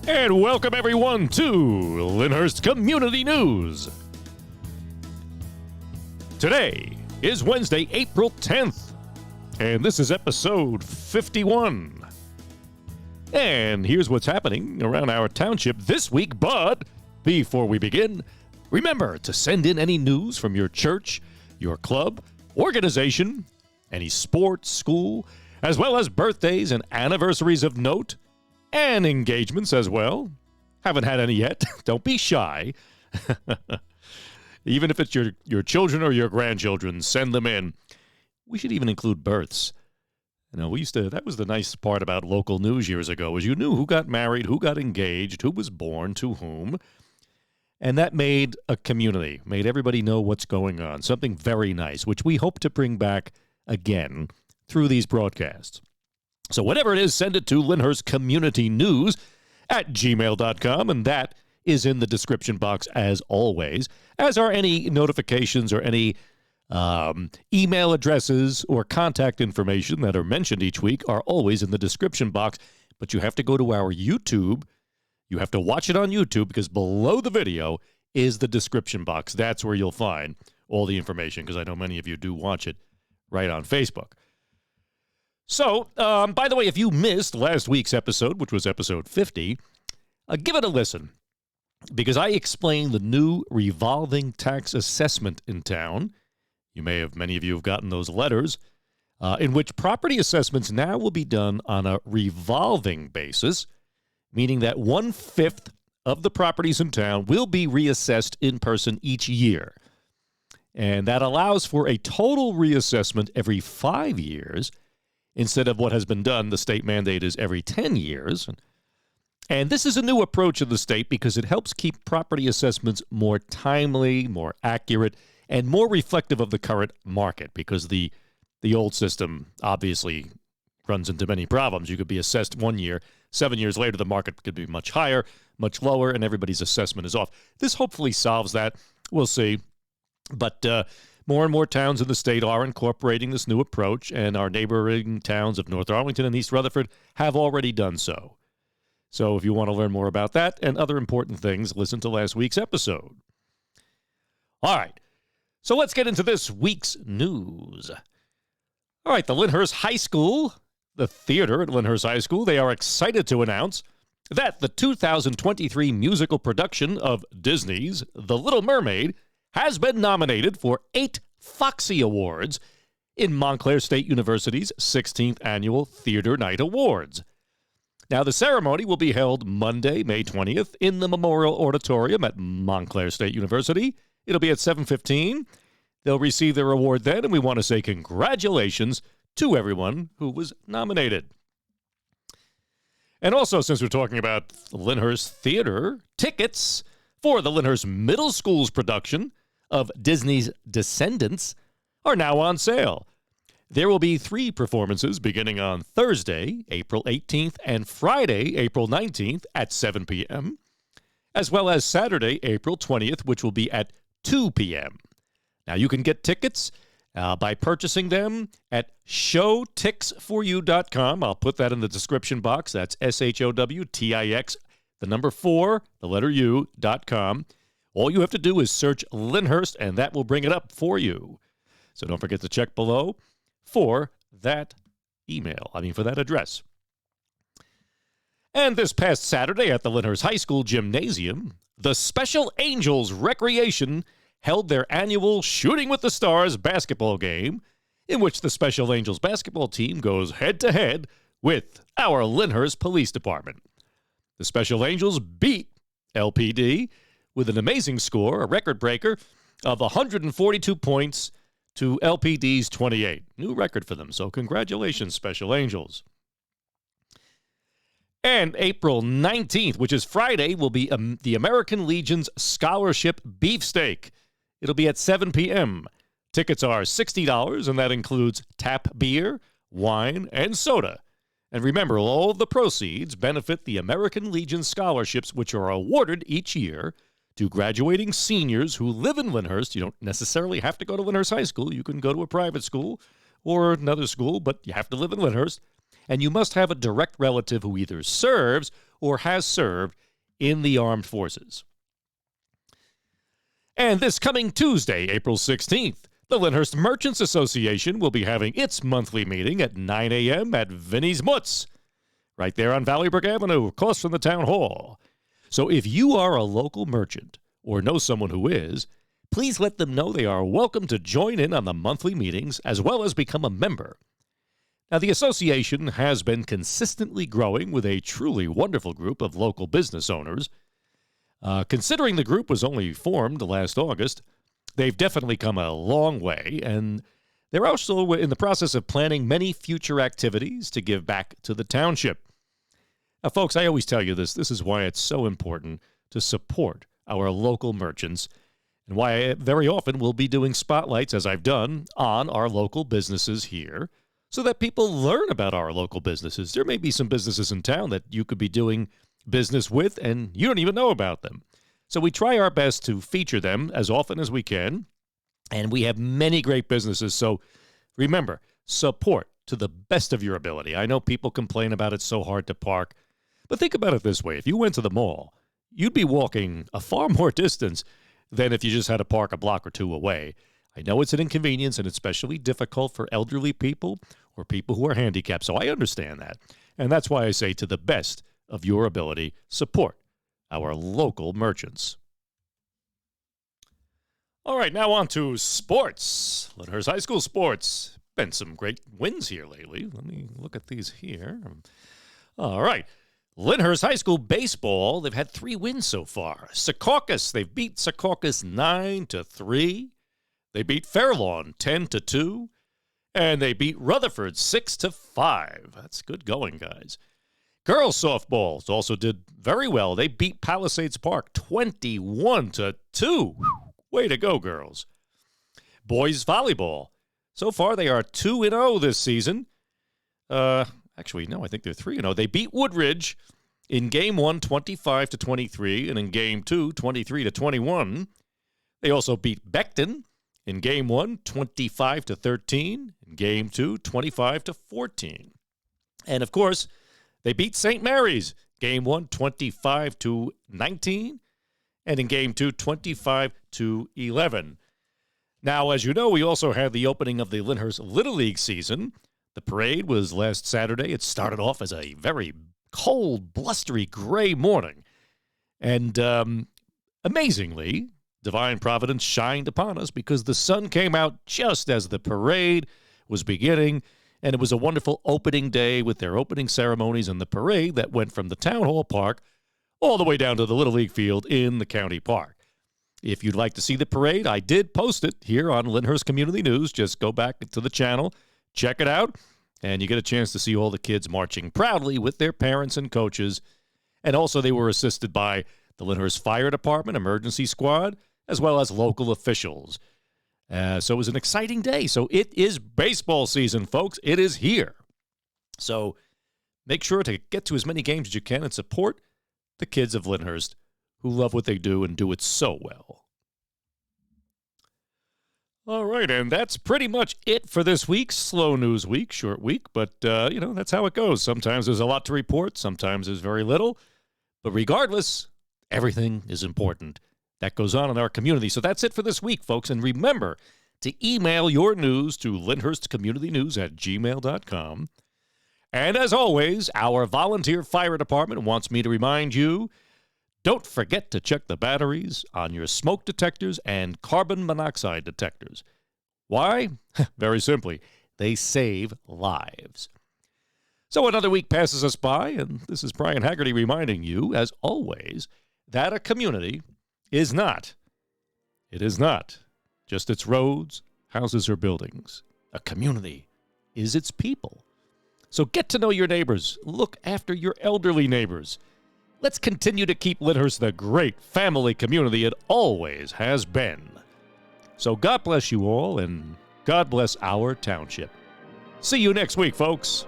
And welcome everyone to Lyndhurst Community News. Today is Wednesday, April 10th, and this is episode 51. And here's what's happening around our township this week, but before we begin, remember to send in any news from your church, your club, organization, any sports, school, as well as birthdays and anniversaries of note, and engagements as well. Haven't had any yet. Don't be shy. Even if it's your children or your grandchildren, send them in. We should even include births. You know, that was the nice part about local news years ago, was you knew who got married, who got engaged, who was born to whom. And that made a community, made everybody know what's going on. Something very nice, which we hope to bring back again through these broadcasts. So whatever it is, send it to lyndhurstcommunitynews@gmail.com, and that is in the description box as always, as are any notifications or any email addresses or contact information that are mentioned each week are always in the description box. But you have to go to our YouTube. You have to watch it on YouTube, because below the video is the description box. That's where you'll find all the information, because I know many of you do watch it right on Facebook. So, by the way, if you missed last week's episode, which was episode 50, give it a listen, because I explained the new revolving tax assessment in town. Many of you have gotten those letters, in which property assessments now will be done on a revolving basis, meaning that 1/5 of the properties in town will be reassessed in person each year. And that allows for a total reassessment every 5 years, instead of what has been done. The state mandate is every 10 years. And this is a new approach of the state because it helps keep property assessments more timely, more accurate, and more reflective of the current market, because the old system obviously runs into many problems. You could be assessed 1 year, 7 years later, the market could be much higher, much lower, and everybody's assessment is off. This hopefully solves that. We'll see. But more and more towns in the state are incorporating this new approach, and our neighboring towns of North Arlington and East Rutherford have already done so. So if you want to learn more about that and other important things, listen to last week's episode. All right, so let's get into this week's news. All right, the Lyndhurst High School, the theater at Lyndhurst High School, they are excited to announce that the 2023 musical production of Disney's The Little Mermaid has been nominated for 8 Foxy Awards in Montclair State University's 16th Annual Theater Night Awards. Now, the ceremony will be held Monday, May 20th, in the Memorial Auditorium at Montclair State University. It'll be at 7:15. They'll receive their award then, and we want to say congratulations to everyone who was nominated. And also, since we're talking about Lyndhurst Theater, tickets for the Lyndhurst Middle School's production of Disney's Descendants are now on sale. There will be 3 performances beginning on Thursday, April 18th, and Friday, April 19th at 7 p.m., as well as Saturday, April 20th, which will be at 2 p.m. Now, you can get tickets by purchasing them at showtixforyou.com. I'll put that in the description box. That's SHOWTIX, the number 4, the letter U.com. All you have to do is search Lyndhurst, and that will bring it up for you. So don't forget to check below for that for that address. And this past Saturday at the Lyndhurst High School Gymnasium, the Special Angels Recreation held their annual Shooting with the Stars basketball game, in which the Special Angels basketball team goes head-to-head with our Lyndhurst Police Department. The Special Angels beat LPD with an amazing score, a record breaker, of 142 points to LPD's 28. New record for them, so congratulations, Special Angels. And April 19th, which is Friday, will be the American Legion's Scholarship Beefsteak. It'll be at 7 p.m. Tickets are $60, and that includes tap beer, wine, and soda. And remember, all of the proceeds benefit the American Legion scholarships, which are awarded each year to graduating seniors who live in Lyndhurst. You don't necessarily have to go to Lyndhurst High School. You can go to a private school or another school, but you have to live in Lyndhurst. And you must have a direct relative who either serves or has served in the armed forces. And this coming Tuesday, April 16th, the Lyndhurst Merchants Association will be having its monthly meeting at 9 a.m. at Vinnie's Mutz, right there on Valley Brook Avenue, across from the town hall. So if you are a local merchant or know someone who is, please let them know they are welcome to join in on the monthly meetings as well as become a member. Now, the association has been consistently growing with a truly wonderful group of local business owners. Considering the group was only formed last August, they've definitely come a long way, and they're also in the process of planning many future activities to give back to the township. Now, folks, I always tell you this. This is why it's so important to support our local merchants, and why I very often will be doing spotlights, as I've done, on our local businesses here, so that people learn about our local businesses. There may be some businesses in town that you could be doing business with, and you don't even know about them. So we try our best to feature them as often as we can, and we have many great businesses. So remember, support to the best of your ability. I know people complain about it's so hard to park, but think about it this way. If you went to the mall, you'd be walking a far more distance than if you just had to park a block or two away. I know it's an inconvenience, and it's especially difficult for elderly people or people who are handicapped, so I understand that. And that's why I say, to the best of your ability, support our local merchants. All right, now on to sports. Lyndhurst High School sports. Been some great wins here lately. Let me look at these here. All right. Lyndhurst High School baseball, they've had 3 wins so far. Secaucus, they've beat Secaucus 9-3. They beat Fairlawn 10-2. And they beat Rutherford 6-5. That's good going, guys. Girls softball also did very well. They beat Palisades Park 21-2. Way to go, girls. Boys volleyball. So far, they are 2-0 this season. Actually, no, I think they're 3-0. They beat Woodridge in Game 1, 25-23, and in Game 2, 23-21. They also beat Beckton in Game 1, 25-13, in Game 2, 25-14. And, of course, they beat St. Mary's, Game 1, 25-19, and in Game 2, 25-11. Now, as you know, we also had the opening of the Lyndhurst Little League season. The parade was last Saturday. It started off as a very cold, blustery, gray morning. And amazingly, divine providence shined upon us because the sun came out just as the parade was beginning. And it was a wonderful opening day with their opening ceremonies and the parade that went from the Town Hall Park all the way down to the Little League field in the county park. If you'd like to see the parade, I did post it here on Lyndhurst Community News. Just go back to the channel, check it out, and you get a chance to see all the kids marching proudly with their parents and coaches. And also they were assisted by the Lyndhurst Fire Department, Emergency Squad, as well as local officials. So it was an exciting day. So it is baseball season, folks. It is here. So make sure to get to as many games as you can and support the kids of Lyndhurst who love what they do and do it so well. All right, and that's pretty much it for this week. Slow news week, short week, but, that's how it goes. Sometimes there's a lot to report. Sometimes there's very little. But regardless, everything is important that goes on in our community. So that's it for this week, folks. And remember to email your news to lyndhurstcommunitynews@gmail.com. And as always, our volunteer fire department wants me to remind you, don't forget to check the batteries on your smoke detectors and carbon monoxide detectors. Why? Very simply, they save lives. So another week passes us by, and this is Brian Haggerty reminding you, as always, that a community is not just its roads, houses, or buildings. A community is its people. So get to know your neighbors. Look after your elderly neighbors. Let's continue to keep Lyndhurst the great family community it always has been. So God bless you all, and God bless our township. See you next week, folks.